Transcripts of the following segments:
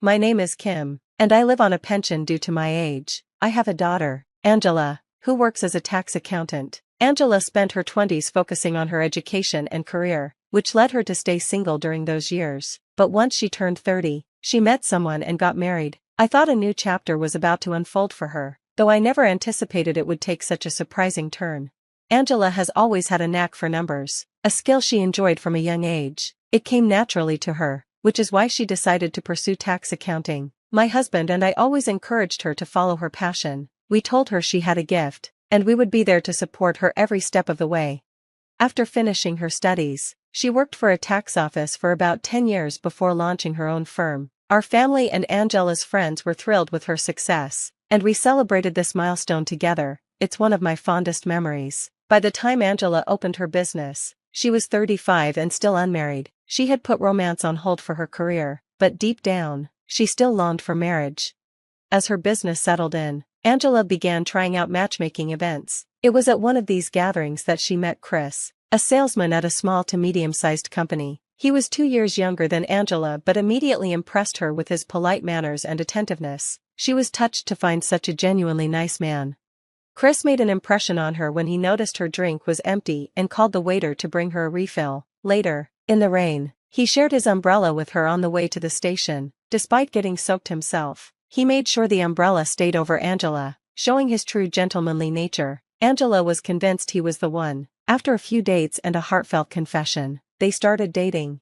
My name is Kim, and I live on a pension due to my age. I have a daughter, Angela, who works as a tax accountant. Angela spent her 20s focusing on her education and career, which led her to stay single during those years. But once she turned 30, she met someone and got married. I thought a new chapter was about to unfold for her, though I never anticipated it would take such a surprising turn. Angela has always had a knack for numbers, a skill she enjoyed from a young age. It came naturally to her, which is why she decided to pursue tax accounting. My husband and I always encouraged her to follow her passion. We told her she had a gift, and we would be there to support her every step of the way. After finishing her studies, she worked for a tax office for about 10 years before launching her own firm. Our family and Angela's friends were thrilled with her success, and we celebrated this milestone together. It's one of my fondest memories. By the time Angela opened her business, she was 35 and still unmarried. She had put romance on hold for her career, but deep down, she still longed for marriage. As her business settled in, Angela began trying out matchmaking events. It was at one of these gatherings that she met Chris, a salesman at a small to medium-sized company. He was 2 years younger than Angela but immediately impressed her with his polite manners and attentiveness. She was touched to find such a genuinely nice man. Chris made an impression on her when he noticed her drink was empty and called the waiter to bring her a refill. Later, in the rain, he shared his umbrella with her on the way to the station. Despite getting soaked himself, he made sure the umbrella stayed over Angela, showing his true gentlemanly nature. Angela was convinced he was the one. After a few dates and a heartfelt confession, they started dating.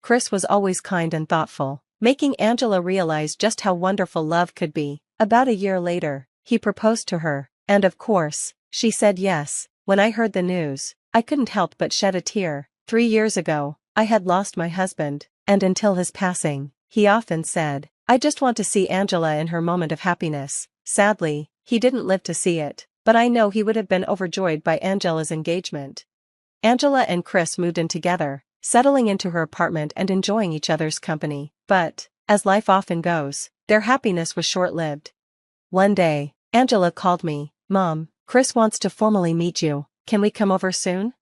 Chris was always kind and thoughtful, making Angela realize just how wonderful love could be. About a year later, he proposed to her, and of course, she said yes. When I heard the news, I couldn't help but shed a tear. 3 years ago, I had lost my husband, and until his passing, he often said, "I just want to see Angela in her moment of happiness." Sadly, he didn't live to see it, but I know he would have been overjoyed by Angela's engagement. Angela and Chris moved in together, settling into her apartment and enjoying each other's company. But, as life often goes, their happiness was short-lived. One day, Angela called me, "Mom, Chris wants to formally meet you. Can we come over soon?"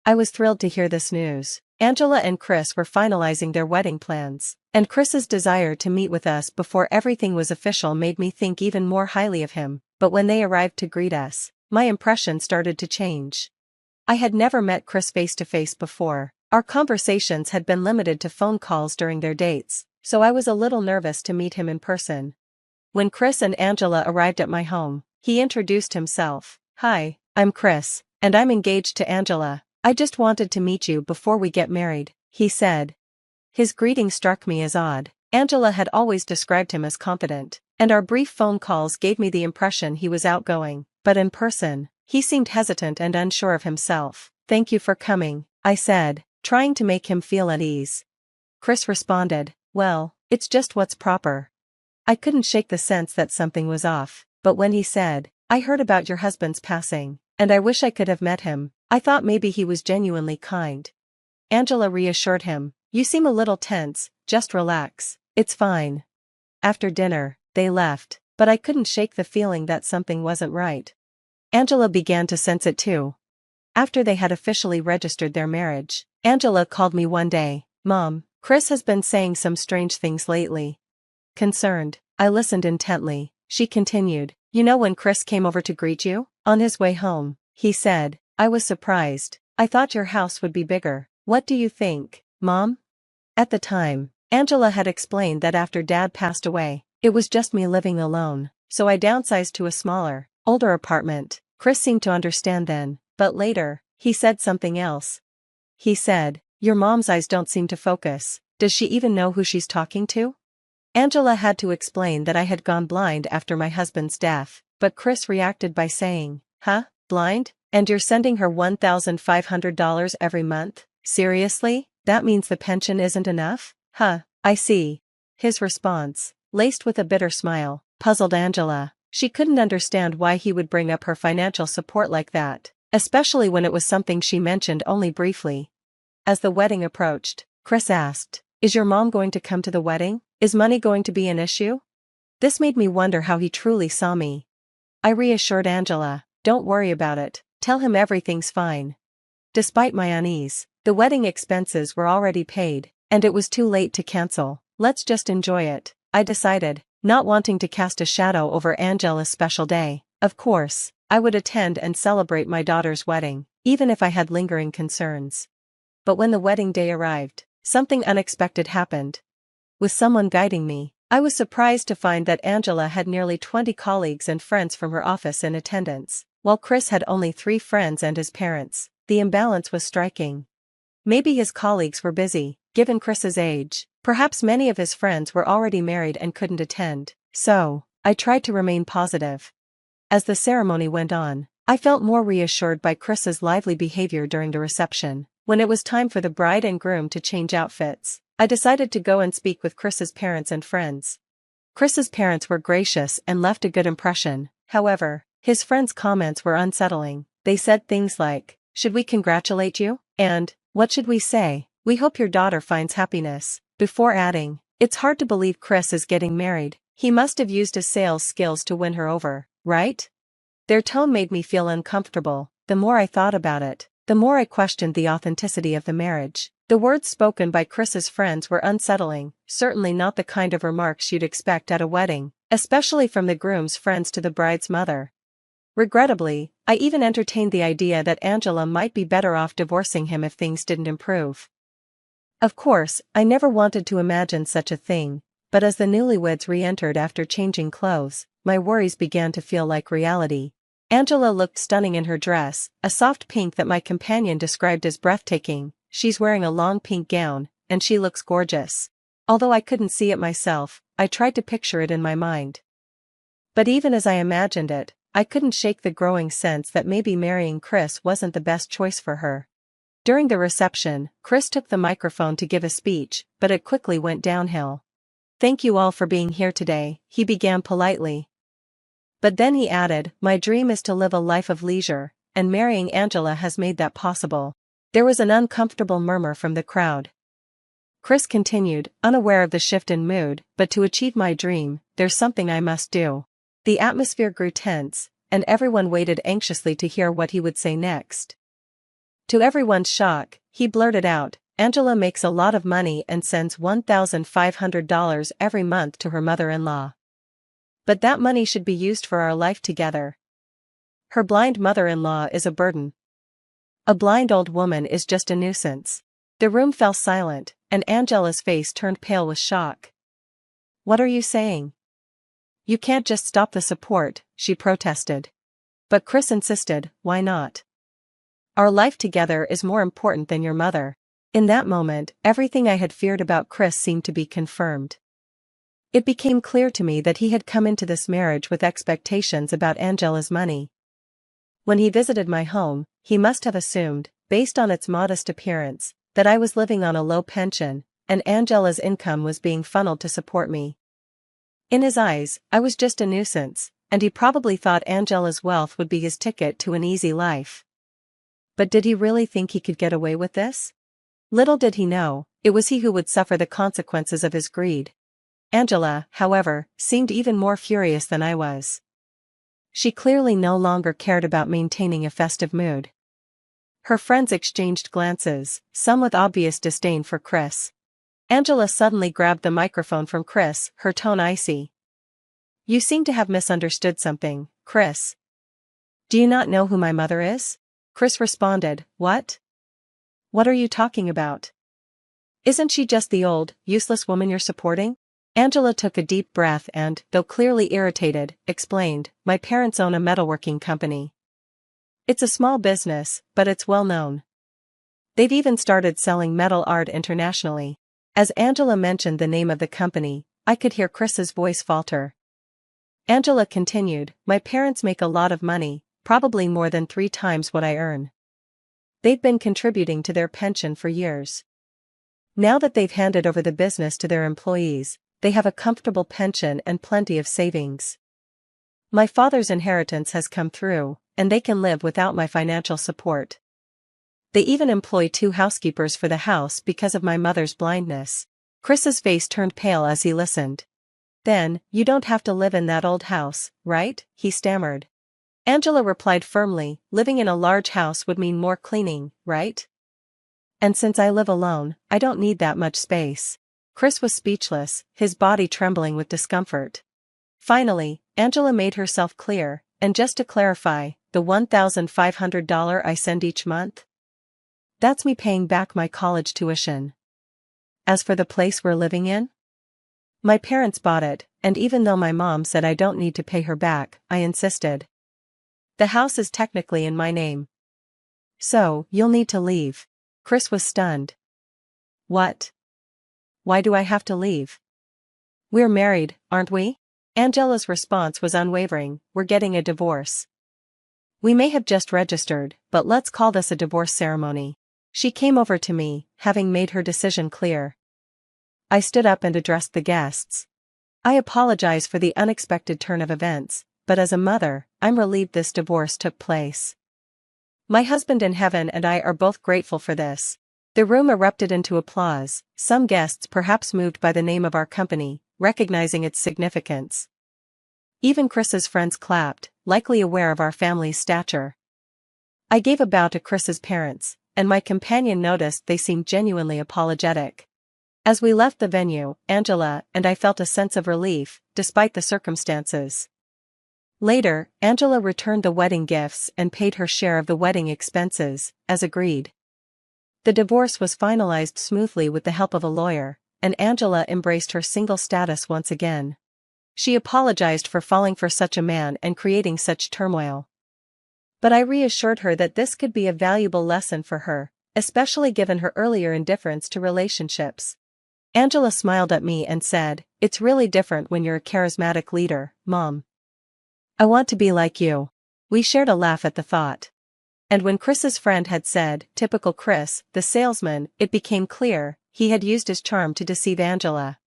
I was thrilled to hear this news. Angela and Chris were finalizing their wedding plans, and Chris's desire to meet with us before everything was official made me think even more highly of him. But when they arrived to greet us, my impression started to change. I had never met Chris face-to-face before. Our conversations had been limited to phone calls during their dates, so I was a little nervous to meet him in person. When Chris and Angela arrived at my home, he introduced himself. "Hi, I'm Chris, and I'm engaged to Angela. I just wanted to meet you before we get married," he said. His greeting struck me as odd. Angela had always described him as confident, and our brief phone calls gave me the impression he was outgoing. But in person, he seemed hesitant and unsure of himself. "Thank you for coming," I said, trying to make him feel at ease. Chris responded, "Well, it's just what's proper." I couldn't shake the sense that something was off, but when he said, "I heard about your husband's passing, and I wish I could have met him," I thought maybe he was genuinely kind. Angela reassured him, "You seem a little tense, just relax, it's fine." After dinner, they left, but I couldn't shake the feeling that something wasn't right. Angela began to sense it too. After they had officially registered their marriage, Angela called me one day, "Mom, Chris has been saying some strange things lately." Concerned, I listened intently. She continued, "You know when Chris came over to greet you? On his way home, he said, 'I was surprised. I thought your house would be bigger. What do you think, Mom?'" At the time, Angela had explained that after Dad passed away, it was just me living alone, so I downsized to a smaller, older apartment. Chris seemed to understand then, but later, he said something else. He said, "Your mom's eyes don't seem to focus. Does she even know who she's talking to?" Angela had to explain that I had gone blind after my husband's death, but Chris reacted by saying, "Huh, blind? And you're sending her $1,500 every month? Seriously? That means the pension isn't enough? Huh, I see." His response, laced with a bitter smile, puzzled Angela. She couldn't understand why he would bring up her financial support like that, especially when it was something she mentioned only briefly. As the wedding approached, Chris asked, "Is your mom going to come to the wedding? Is money going to be an issue?" This made me wonder how he truly saw me. I reassured Angela, "Don't worry about it, tell him everything's fine." Despite my unease, the wedding expenses were already paid, and it was too late to cancel. "Let's just enjoy it," I decided, not wanting to cast a shadow over Angela's special day. Of course, I would attend and celebrate my daughter's wedding, even if I had lingering concerns. But when the wedding day arrived, something unexpected happened. With someone guiding me, I was surprised to find that Angela had nearly 20 colleagues and friends from her office in attendance, while Chris had only 3 friends and his parents. The imbalance was striking. Maybe his colleagues were busy, given Chris's age. Perhaps many of his friends were already married and couldn't attend. So, I tried to remain positive. As the ceremony went on, I felt more reassured by Chris's lively behavior during the reception. When it was time for the bride and groom to change outfits, I decided to go and speak with Chris's parents and friends. Chris's parents were gracious and left a good impression. However, his friends' comments were unsettling. They said things like, "Should we congratulate you?" And, "What should we say? We hope your daughter finds happiness," before adding, "It's hard to believe Chris is getting married. He must have used his sales skills to win her over, right?" Their tone made me feel uncomfortable. The more I thought about it, the more I questioned the authenticity of the marriage. The words spoken by Chris's friends were unsettling, certainly not the kind of remarks you'd expect at a wedding, especially from the groom's friends to the bride's mother. Regrettably, I even entertained the idea that Angela might be better off divorcing him if things didn't improve. Of course, I never wanted to imagine such a thing, but as the newlyweds re-entered after changing clothes, my worries began to feel like reality. Angela looked stunning in her dress, a soft pink that my companion described as breathtaking. She's wearing a long pink gown, and she looks gorgeous. Although I couldn't see it myself, I tried to picture it in my mind. But even as I imagined it, I couldn't shake the growing sense that maybe marrying Chris wasn't the best choice for her. During the reception, Chris took the microphone to give a speech, but it quickly went downhill. "Thank you all for being here today," he began politely. But then he added, "My dream is to live a life of leisure, and marrying Angela has made that possible." There was an uncomfortable murmur from the crowd. Chris continued, unaware of the shift in mood, "But to achieve my dream, there's something I must do." The atmosphere grew tense, and everyone waited anxiously to hear what he would say next. To everyone's shock, he blurted out, "Angela makes a lot of money and sends $1,500 every month to her mother-in-law. But that money should be used for our life together. Her blind mother-in-law is a burden. A blind old woman is just a nuisance." The room fell silent, and Angela's face turned pale with shock. "What are you saying? You can't just stop the support," she protested. But Chris insisted, "Why not? Our life together is more important than your mother." In that moment, everything I had feared about Chris seemed to be confirmed. It became clear to me that he had come into this marriage with expectations about Angela's money. When he visited my home, he must have assumed, based on its modest appearance, that I was living on a low pension, and Angela's income was being funneled to support me. In his eyes, I was just a nuisance, and he probably thought Angela's wealth would be his ticket to an easy life. But did he really think he could get away with this? Little did he know, it was he who would suffer the consequences of his greed. Angela, however, seemed even more furious than I was. She clearly no longer cared about maintaining a festive mood. Her friends exchanged glances, some with obvious disdain for Chris. Angela suddenly grabbed the microphone from Chris, her tone icy. "You seem to have misunderstood something, Chris. Do you not know who my mother is?" Chris responded, "What? What are you talking about? Isn't she just the old, useless woman you're supporting?" Angela took a deep breath and, though clearly irritated, explained, "My parents own a metalworking company. It's a small business, but it's well known. They've even started selling metal art internationally." As Angela mentioned the name of the company, I could hear Chris's voice falter. Angela continued, "My parents make a lot of money, probably more than 3 times what I earn. They've been contributing to their pension for years. Now that they've handed over the business to their employees, they have a comfortable pension and plenty of savings. My father's inheritance has come through, and they can live without my financial support. They even employ 2 housekeepers for the house because of my mother's blindness." Chris's face turned pale as he listened. "Then, you don't have to live in that old house, right?" he stammered. Angela replied firmly, "Living in a large house would mean more cleaning, right? And since I live alone, I don't need that much space." Chris was speechless, his body trembling with discomfort. Finally, Angela made herself clear, and just to clarify, the $1,500 I send each month? That's me paying back my college tuition. As for the place we're living in? My parents bought it, and even though my mom said I don't need to pay her back, I insisted. The house is technically in my name. So, you'll need to leave. Chris was stunned. What? Why do I have to leave? We're married, aren't we? Angela's response was unwavering, we're getting a divorce. We may have just registered, but let's call this a divorce ceremony. She came over to me, having made her decision clear. I stood up and addressed the guests. I apologize for the unexpected turn of events, but as a mother, I'm relieved this divorce took place. My husband in heaven and I are both grateful for this. The room erupted into applause, some guests perhaps moved by the name of our company, recognizing its significance. Even Chris's friends clapped, likely aware of our family's stature. I gave a bow to Chris's parents, and my companion noticed they seemed genuinely apologetic. As we left the venue, Angela and I felt a sense of relief, despite the circumstances. Later, Angela returned the wedding gifts and paid her share of the wedding expenses, as agreed. The divorce was finalized smoothly with the help of a lawyer, and Angela embraced her single status once again. She apologized for falling for such a man and creating such turmoil. But I reassured her that this could be a valuable lesson for her, especially given her earlier indifference to relationships. Angela smiled at me and said, "It's really different when you're a charismatic leader, Mom. I want to be like you." We shared a laugh at the thought. And when Chris's friend had said, "Typical Chris, the salesman," it became clear, he had used his charm to deceive Angela.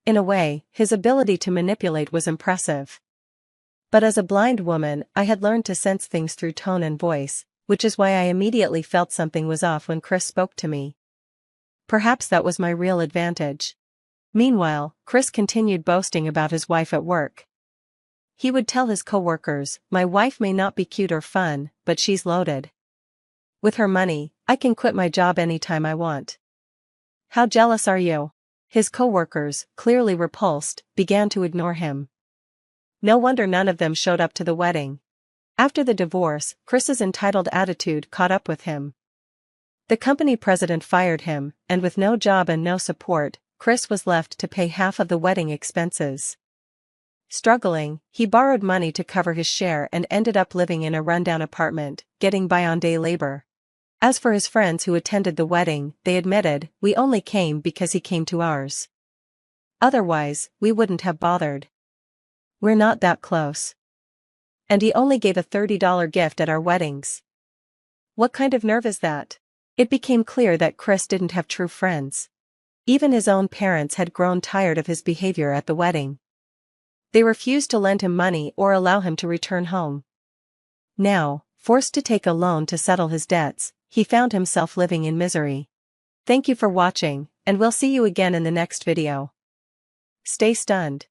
In a way, his ability to manipulate was impressive. But as a blind woman, I had learned to sense things through tone and voice, which is why I immediately felt something was off when Chris spoke to me. Perhaps that was my real advantage. Meanwhile, Chris continued boasting about his wife at work. He would tell his coworkers, "My wife may not be cute or fun, but she's loaded. With her money, I can quit my job anytime I want." "How jealous are you?" His coworkers, clearly repulsed, began to ignore him. No wonder none of them showed up to the wedding. After the divorce, Chris's entitled attitude caught up with him. The company president fired him, and with no job and no support, Chris was left to pay half of the wedding expenses. Struggling, he borrowed money to cover his share and ended up living in a rundown apartment, getting by on day labor. As for his friends who attended the wedding, they admitted, "We only came because he came to ours. Otherwise, we wouldn't have bothered. We're not that close. And he only gave a $30 gift at our weddings." What kind of nerve is that? It became clear that Chris didn't have true friends. Even his own parents had grown tired of his behavior at the wedding. They refused to lend him money or allow him to return home. Now, forced to take a loan to settle his debts, he found himself living in misery. Thank you for watching, and we'll see you again in the next video. Stay stunned.